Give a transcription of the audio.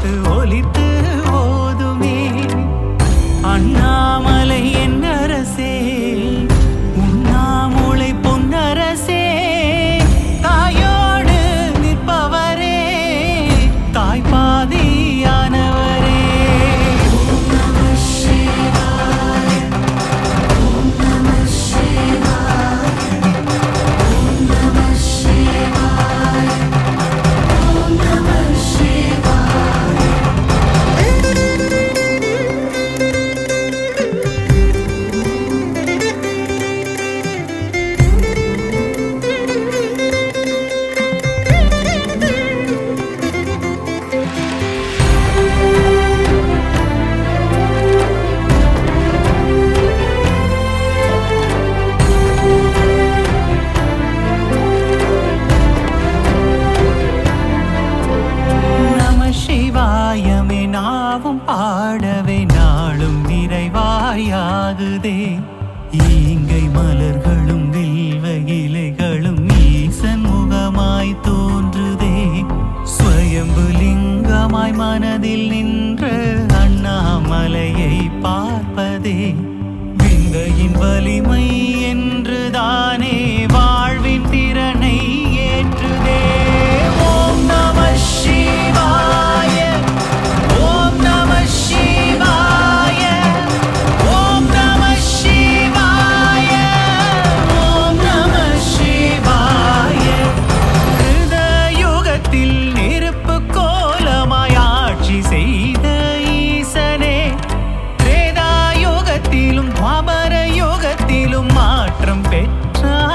பாட்டு ஒலித்து ஓதுமே. அண்ணாமலை என் அரசே, உண்ணாமுலை பொன்னரசே, தாயோடு நிற்பவரே, தாய்பாதியானவரே. சிவாயமே நாவும் பாடவே நாளும் நிறைவாயாகுதே. ஈங்கை மலர்களும் வில்வ இலைகளும் ஈசன் முகமாய் தோன்றுதே. ஸ்வயம்பு லிங்கமாய் மனதில் நின்ற அண்ணாமலையை பார்ப்பதே விந்தையின் வலிமை என்றுதானே